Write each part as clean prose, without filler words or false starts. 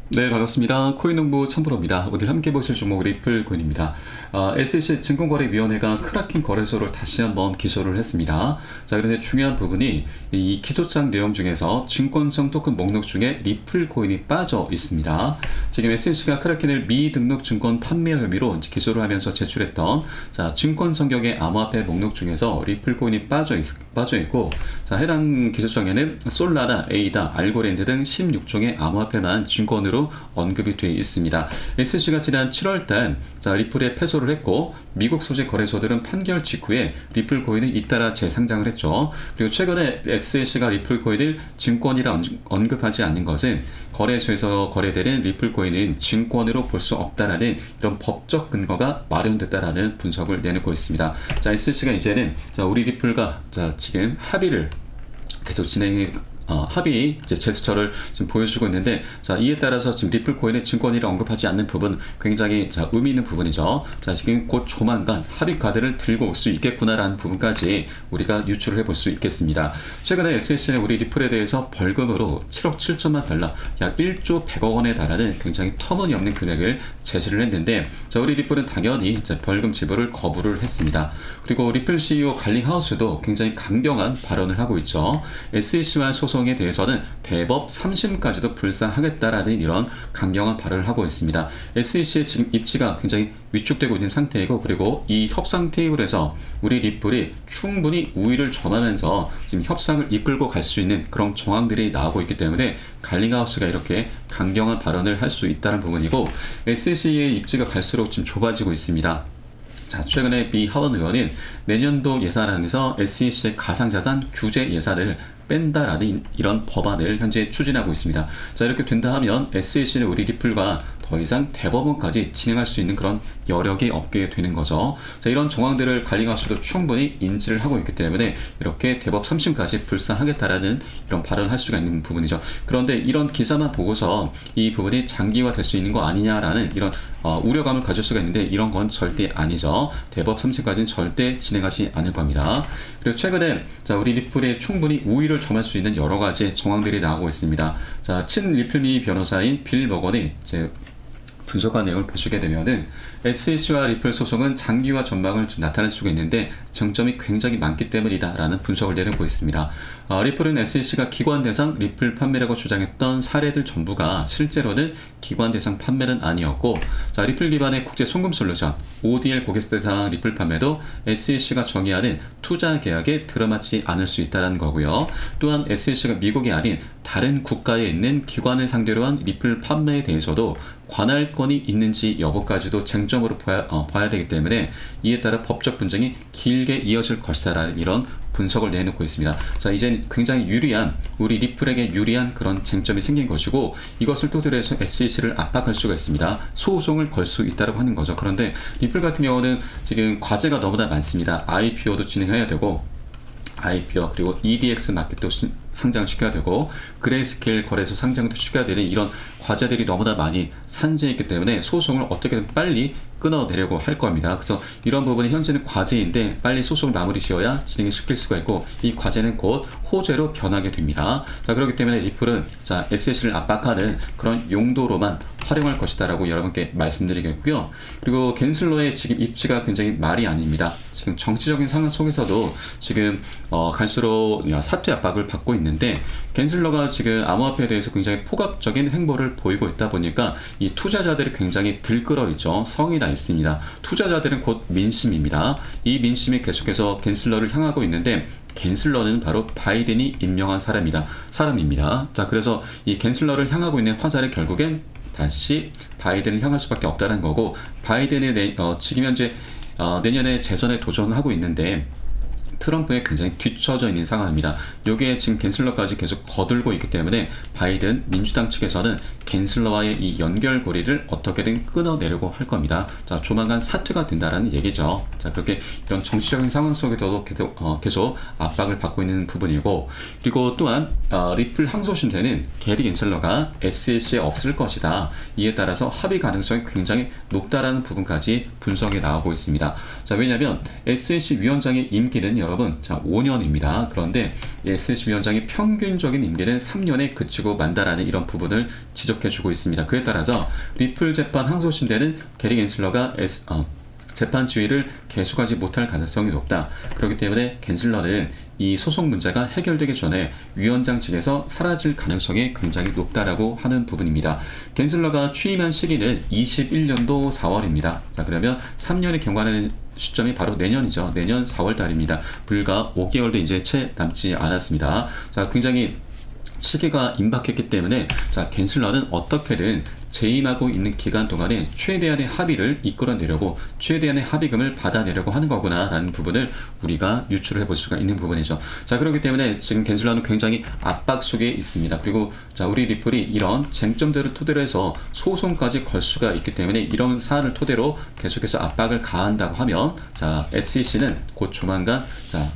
네, 반갑습니다. 코인농부 천프로입니다. 오늘 함께 보실 종목 리플 코인입니다. SEC 증권거래위원회가 크라켄 거래소를 다시 한번 기소를 했습니다. 자, 그런데 중요한 부분이 이 기소장 내용 중에서 증권성 토큰 목록 중에 리플 코인이 빠져 있습니다. 지금 SEC가 크라켄을 미등록 증권 판매 혐의로 기소를 하면서 제출했던 증권 성격의 암호화폐 목록 중에서 리플 코인이 빠져 있고, 자, 해당 기소장에는 솔라나, 에이다, 알고랜드 등 16종의 암호화폐만 증권으로 언급이 되어 있습니다. SEC가 지난 7월달 리플에 패소를 했고, 미국 소재 거래소들은 판결 직후에 리플 코인을 잇따라 재상장을 했죠. 그리고 최근에 SEC가 리플 코인을 증권이라 언급하지 않는 것은 거래소에서 거래되는 리플 코인은 증권으로 볼 수 없다라는 이런 법적 근거가 마련됐다라는 분석을 내놓고 있습니다. 자, SEC가 이제는 우리 리플과 지금 합의를 계속 합의 제스처를 지금 보여주고 있는데, 자, 이에 따라서 지금 리플 코인의 증권이라 언급하지 않는 부분 굉장히 의미 있는 부분이죠. 자, 지금 곧 조만간 합의 카드를 들고 올 수 있겠구나라는 부분까지 우리가 유추를 해볼 수 있겠습니다. 최근에 SEC는 우리 리플에 대해서 벌금으로 7억 7천만 달러, 약 1조 100억 원에 달하는 굉장히 터무니없는 금액을 제시를 했는데, 자, 우리 리플은 당연히 벌금 지불을 거부를 했습니다. 그리고 리플 CEO 갈링하우스도 굉장히 강경한 발언을 하고 있죠. SEC와 소송에 대해서는 대법 3심까지도 불사하겠다라는 이런 강경한 발언을 하고 있습니다. SEC의 지금 입지가 굉장히 위축되고 있는 상태이고, 그리고 이 협상 테이블에서 우리 리플이 충분히 우위를 점하면서 지금 협상을 이끌고 갈 수 있는 그런 정황들이 나오고 있기 때문에 갈링하우스가 이렇게 강경한 발언을 할 수 있다는 부분이고, SEC의 입지가 갈수록 지금 좁아지고 있습니다. 자, 최근에 미 하원 의원은 내년도 예산안에서 SEC의 가상자산 규제 예산을 뺀다라는 이런 법안을 현재 추진하고 있습니다. 자, 이렇게 된다 하면 SEC는 우리 리플과 더 이상 대법원까지 진행할 수 있는 그런 여력이 없게 되는 거죠. 자, 이런 정황들을 갈링하우스도 충분히 인지를 하고 있기 때문에 이렇게 대법 3심까지 불사하겠다라는 이런 발언을 할 수가 있는 부분이죠. 그런데 이런 기사만 보고서 이 부분이 장기화될 수 있는 거 아니냐라는 이런 우려감을 가질 수가 있는데, 이런 건 절대 아니죠. 대법 3심까지는 절대 진행하지 않을 겁니다. 그리고 최근에 우리 리플에 충분히 우위를 점할 수 있는 여러 가지 정황들이 나오고 있습니다. 자, 친 리플미 변호사인 빌 머건이 분석한 내용을 보시게 되면은 SEC와 리플 소송은 장기화 전망을 좀 나타낼 수가 있는데 정점이 굉장히 많기 때문이다라는 분석을 내놓고 있습니다. 리플은 SEC가 기관 대상 리플 판매라고 주장했던 사례들 전부가 실제로는 기관 대상 판매는 아니었고, 자, 리플 기반의 국제 송금 솔루션 ODL 고객 대상 리플 판매도 SEC가 정의하는 투자 계약에 들어맞지 않을 수 있다는 거고요. 또한 SEC가 미국이 아닌 다른 국가에 있는 기관을 상대로 한 리플 판매에 대해서도 관할권이 있는지 여부까지도 쟁점으로 봐야 되기 때문에 이에 따라 법적 분쟁이 길게 이어질 것이다라는 이런 분석을 내놓고 있습니다. 자, 이제 굉장히 유리한, 우리 리플에게 유리한 그런 쟁점이 생긴 것이고, 이것을 토대로 해서 SEC를 압박할 수가 있습니다. 소송을 걸 수 있다고 하는 거죠. 그런데 리플 같은 경우는 지금 과제가 너무나 많습니다. IPO도 진행해야 되고, IPO 그리고 EDX 마켓도 상장시켜야 되고, 그레이스케일 거래소 상장도 시켜야 되는 이런 과제들이 너무나 많이 산재해 있기 때문에 소송을 어떻게든 빨리 끊어내려고 할 겁니다. 그래서 이런 부분이 현재는 과제인데 빨리 소송을 마무리 지어야 진행을 시킬 수가 있고, 이 과제는 곧 호재로 변하게 됩니다. 자, 그렇기 때문에 리플은 SEC를 압박하는 그런 용도로만 활용할 것이다라고 여러분께 말씀드리겠고요. 그리고 겐슬러의 지금 입지가 굉장히 말이 아닙니다. 지금 정치적인 상황 속에서도 지금 갈수록 사퇴 압박을 받고 있는데, 겐슬러가 지금 암호화폐에 대해서 굉장히 포괄적인 행보를 보이고 있다 보니까 이 투자자들이 굉장히 들끓어 있죠. 성이 나 있습니다. 투자자들은 곧 민심입니다. 이 민심이 계속해서 겐슬러를 향하고 있는데, 겐슬러는 바로 바이든이 임명한 사람입니다. 자, 그래서 이 겐슬러를 향하고 있는 화살이 결국엔 다시 바이든을 향할 수밖에 없다는 거고, 바이든의 지금 현재 내년에 재선에 도전하고 있는데 트럼프에 굉장히 뒤처져 있는 상황입니다. 요게 지금 겐슬러까지 계속 거들고 있기 때문에 바이든 민주당 측에서는 겐슬러와의 이 연결고리를 어떻게든 끊어내려고 할 겁니다. 자, 조만간 사퇴가 된다라는 얘기죠. 자, 그렇게 이런 정치적인 상황 속에서도 계속 압박을 받고 있는 부분이고, 그리고 또한 리플 항소심되는 게리 겐슬러가 SEC에 없을 것이다. 이에 따라서 합의 가능성이 굉장히 높다라는 부분까지 분석이 나오고 있습니다. 자, 왜냐하면 SEC 위원장의 임기는 여러분, 자, 5년입니다. 그런데 SEC 위원장이 평균적인 임기는 3년에 그치고 만다라는 이런 부분을 지적해주고 있습니다. 그에 따라서 리플 재판 항소심대는 게리 겐슬러가 재판 지휘를 계속하지 못할 가능성이 높다. 그렇기 때문에 겐슬러는 이 소송 문제가 해결되기 전에 위원장 측에서 사라질 가능성이 굉장히 높다라고 하는 부분입니다. 겐슬러가 취임한 시기는 21년도 4월입니다. 자, 그러면 3년이 경과하는 시점이 바로 내년이죠. 내년 4월 달입니다. 불과 5개월도 이제 채 남지 않았습니다. 자, 굉장히 시기가 임박했기 때문에 자, 겐슬러는 어떻게든 재임하고 있는 기간 동안에 최대한의 합의를 이끌어내려고 최대한의 합의금을 받아내려고 하는 거구나 라는 부분을 우리가 유추를 해볼 수가 있는 부분이죠. 자, 그렇기 때문에 지금 겐슬러는 굉장히 압박 속에 있습니다. 그리고 자, 우리 리플이 이런 쟁점들을 토대로 해서 소송까지 걸 수가 있기 때문에 이런 사안을 토대로 계속해서 압박을 가한다고 하면 자, SEC는 곧 조만간 자,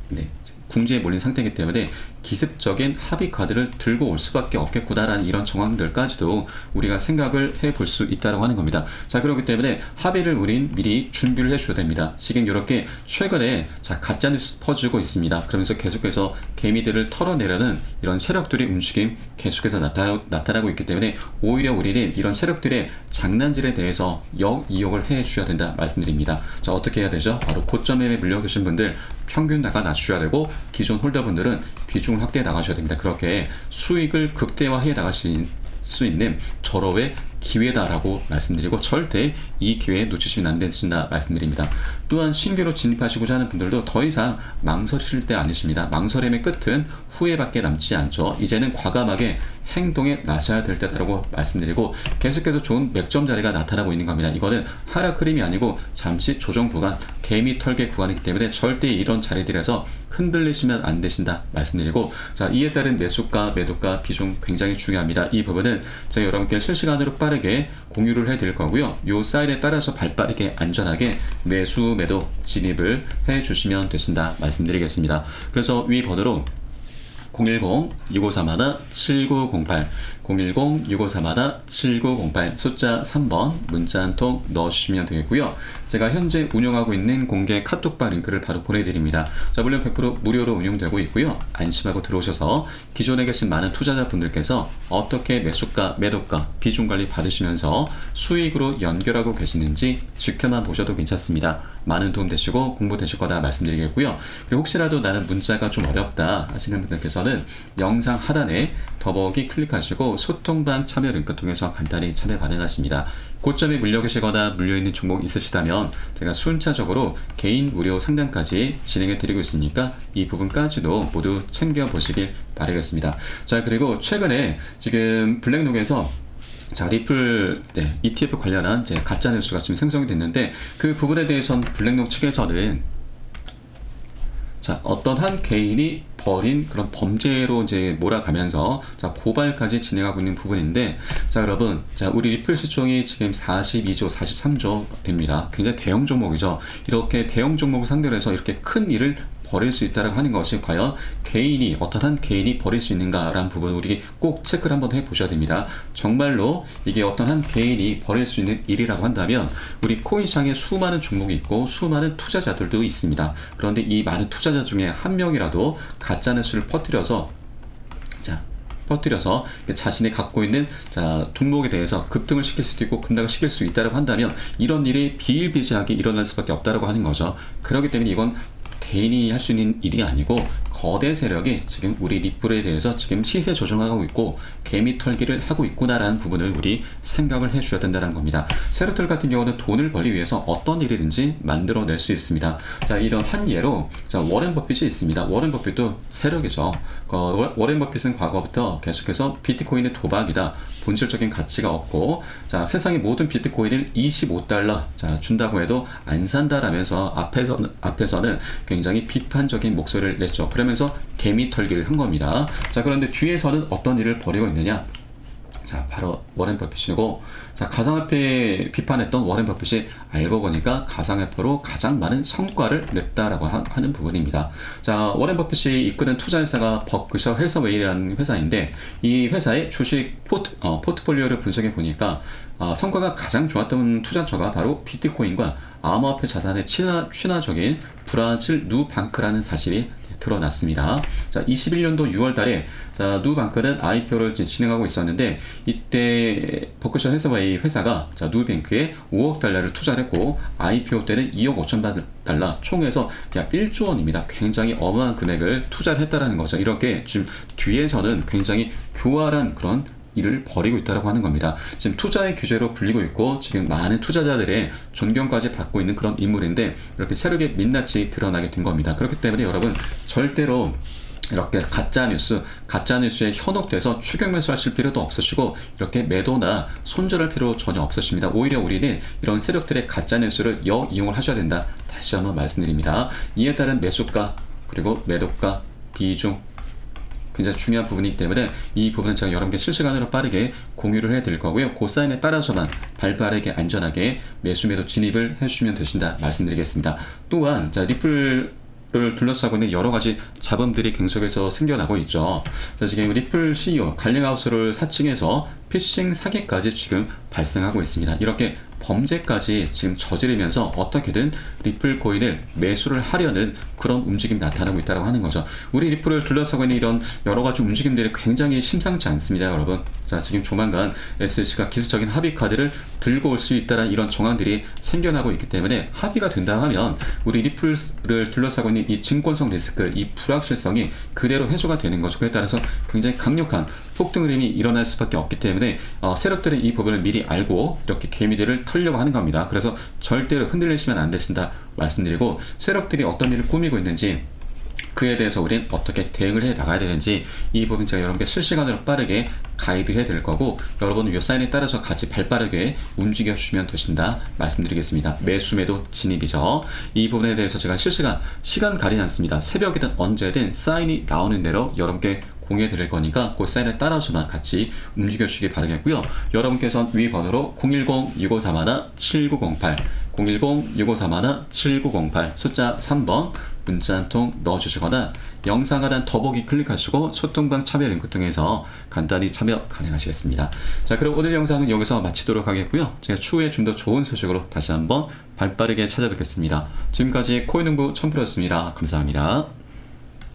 네, 궁지에 몰린 상태이기 때문에 기습적인 합의 카드를 들고 올 수밖에 없겠구나라는 이런 정황들까지도 우리가 생각을 해볼 수 있다고 하는 겁니다. 자, 그렇기 때문에 합의를 우린 미리 준비를 해줘야 됩니다. 지금 이렇게 최근에 자, 가짜뉴스 퍼지고 있습니다. 그러면서 계속해서 개미들을 털어내려는 이런 세력들의 움직임 계속해서 나타나고 있기 때문에 오히려 우리는 이런 세력들의 장난질에 대해서 역이용을 해줘야 된다 말씀드립니다. 자, 어떻게 해야 되죠? 바로 고점에 물려 계신 분들 평균 나가 낮춰야 되고 기존 홀더분들은 비중을 확대해 나가셔야 됩니다. 그렇게 수익을 극대화해 나가실 수 있는 절호의 기회다라고 말씀드리고 절대 이 기회에 놓치시면 안 되신다 말씀드립니다. 또한 신규로 진입하시고자 하는 분들도 더 이상 망설이실 때 아니십니다. 망설임의 끝은 후회밖에 남지 않죠. 이제는 과감하게 행동에 나서야 될 때다라고 말씀드리고 계속해서 좋은 맥점 자리가 나타나고 있는 겁니다. 이거는 하락 흐름이 아니고 잠시 조정 구간, 개미 털개 구간이기 때문에 절대 이런 자리들에서 흔들리시면 안 되신다 말씀드리고 자, 이에 따른 매수가, 매도가 비중 굉장히 중요합니다. 이 부분은 제가 여러분께 실시간으로 빠르게 공유를 해드릴 거고요. 이 사인에 따라서 발빠르게 안전하게 매수, 매도 진입을 해주시면 되신다 말씀드리겠습니다. 그래서 위 번호로 010-653-7908 010-653-7908 숫자 3번 문자 한 통 넣어주시면 되겠고요. 제가 현재 운영하고 있는 공개 카톡방 링크를 바로 보내드립니다. 자, 물론 100% 무료로 운영되고 있고요. 안심하고 들어오셔서 기존에 계신 많은 투자자분들께서 어떻게 매수가, 매도가, 비중관리 받으시면서 수익으로 연결하고 계시는지 지켜만 보셔도 괜찮습니다. 많은 도움 되시고 공부 되실 거다 말씀드리겠고요. 그리고 혹시라도 나는 문자가 좀 어렵다 하시는 분들께서는 영상 하단에 더보기 클릭하시고 소통방 참여 링크 통해서 간단히 참여 가능하십니다. 고점에 물려 계시거나 물려있는 종목 있으시다면 제가 순차적으로 개인 무료 상담까지 진행해 드리고 있으니까 이 부분까지도 모두 챙겨보시길 바라겠습니다. 자, 그리고 최근에 지금 블랙록에서 자, 리플 ETF 관련한 이제 가짜 뉴스가 지금 생성이 됐는데 그 부분에 대해서는 블랙록 측에서는 자, 어떤 한 개인이 벌인 그런 범죄로 이제 몰아가면서 자, 고발까지 진행하고 있는 부분인데 자, 여러분, 자, 우리 리플 시총이 지금 42조, 43조 됩니다. 굉장히 대형 종목이죠. 이렇게 대형 종목을 상대로 해서 이렇게 큰 일을 벌일 수 있다고 하는 것이 과연 개인이 어떠한 개인이 벌일 수 있는가라는 부분 우리 꼭 체크를 한번 해보셔야 됩니다. 정말로 이게 어떠한 개인이 벌일 수 있는 일이라고 한다면 우리 코인시장에 수많은 종목이 있고 수많은 투자자들도 있습니다. 그런데 이 많은 투자자 중에 한 명이라도 가짜뉴스를 퍼뜨려서 자신이 갖고 있는 자, 종목에 대해서 급등을 시킬 수도 있고 급락을 시킬 수 있다고 한다면 이런 일이 비일비재하게 일어날 수밖에 없다고 하는 거죠. 그렇기 때문에 이건 개인이 할 수 있는 일이 아니고 거대 세력이 지금 우리 리플에 대해서 지금 시세 조정하고 있고 개미 털기를 하고 있구나라는 부분을 우리 생각을 해줘야 된다는 겁니다. 세력들 같은 경우는 돈을 벌기 위해서 어떤 일이든지 만들어낼 수 있습니다. 자, 이런 한 예로 자, 워렌 버핏이 있습니다. 워렌 버핏도 세력이죠. 워렌 버핏은 과거부터 계속해서 비트코인의 도박이다. 본질적인 가치가 없고 자, 세상의 모든 비트코인을 $25 자, 준다고 해도 안 산다라면서 앞에서는 굉장히 비판적인 목소리를 냈죠. 그러면서 개미 털기를 한 겁니다. 자, 그런데 뒤에서는 어떤 일을 벌이고 있느냐? 자, 바로 워렌 버핏이고 자, 가상화폐 비판했던 워렌 버핏이 알고 보니까 가상화폐로 가장 많은 성과를 냈다라고 하는 부분입니다. 자, 워렌 버핏이 이끄는 투자회사가 버크셔 해서웨이라는 회사인데 이 회사의 주식 포트폴리오를 분석해 보니까 성과가 가장 좋았던 투자처가 바로 비트코인과 암호화폐 자산의 친화적인 브라질 누방크라는 사실이 드러났습니다. 자, 21년도 6월 달에 누방크는 IPO를 진행하고 있었는데 이때 버크셔 해서웨이 회사가 누뱅크에 5억 달러를 투자를 했고 IPO 때는 2억 5천 달러 총해서 약 1조 원입니다. 굉장히 어마어마한 금액을 투자를 했다라는 거죠. 이렇게 지금 뒤에서는 굉장히 교활한 그런 일을 벌이고 있다고 하는 겁니다. 지금 투자의 규제로 불리고 있고 지금 많은 투자자들의 존경까지 받고 있는 그런 인물인데 이렇게 세력의 민낯이 드러나게 된 겁니다. 그렇기 때문에 여러분 절대로 이렇게 가짜뉴스에 현혹돼서 추격 매수하실 필요도 없으시고 이렇게 매도나 손절할 필요 전혀 없으십니다. 오히려 우리는 이런 세력들의 가짜뉴스를 이용을 하셔야 된다. 다시 한번 말씀드립니다. 이에 따른 매수가 그리고 매도가 비중 굉장히 중요한 부분이기 때문에 이 부분은 제가 여러분께 실시간으로 빠르게 공유를 해드릴 거고요. 그 사인에 따라서만 발빠르게 안전하게 매수 매도 진입을 해주시면 되신다 말씀드리겠습니다. 또한 리플을 둘러싸고 있는 여러 가지 잡음들이 계속해서 생겨나고 있죠. 자, 지금 리플 CEO 갈링하우스를 사칭해서 피싱 사기까지 지금 발생하고 있습니다. 이렇게 범죄까지 지금 저지르면서 어떻게든 리플 코인을 매수를 하려는 그런 움직임이 나타나고 있다고 하는 거죠. 우리 리플을 둘러싸고 있는 이런 여러 가지 움직임들이 굉장히 심상치 않습니다, 여러분. 자, 지금 조만간 SEC가 기술적인 합의 카드를 들고 올 수 있다는 이런 정황들이 생겨나고 있기 때문에 합의가 된다 하면 우리 리플을 둘러싸고 있는 이 증권성 리스크, 이 불확실성이 그대로 해소가 되는 거죠. 그에 따라서 굉장히 강력한 폭등 흐름이 일어날 수밖에 없기 때문에 세력들은 이 부분을 미리 알고 이렇게 개미들을 털려고 하는 겁니다. 그래서 절대로 흔들리시면 안 되신다 말씀드리고 세력들이 어떤 일을 꾸미고 있는지 그에 대해서 우리는 어떻게 대응을 해 나가야 되는지 이 부분 제가 여러분께 실시간으로 빠르게 가이드 해 드릴 거고 여러분은 이 사인에 따라서 같이 발빠르게 움직여 주시면 되신다 말씀드리겠습니다. 매수 매도 진입이죠. 이 부분에 대해서 제가 실시간 시간 가리지 않습니다. 새벽이든 언제든 사인이 나오는 대로 여러분께 공유해 드릴 거니까 그 사인에 따라서만 같이 움직여 주시기 바라겠고요. 여러분께서는 위 번호로 010-6531-7908 010-6531-7908 숫자 3번 문자 한 통 넣어주시거나 영상 하단 더보기 클릭하시고 소통방 참여 링크 통해서 간단히 참여 가능하시겠습니다. 자, 그럼 오늘 영상은 여기서 마치도록 하겠고요. 제가 추후에 좀 더 좋은 소식으로 다시 한번 발빠르게 찾아뵙겠습니다. 지금까지 코인농부 첨프로였습니다. 감사합니다.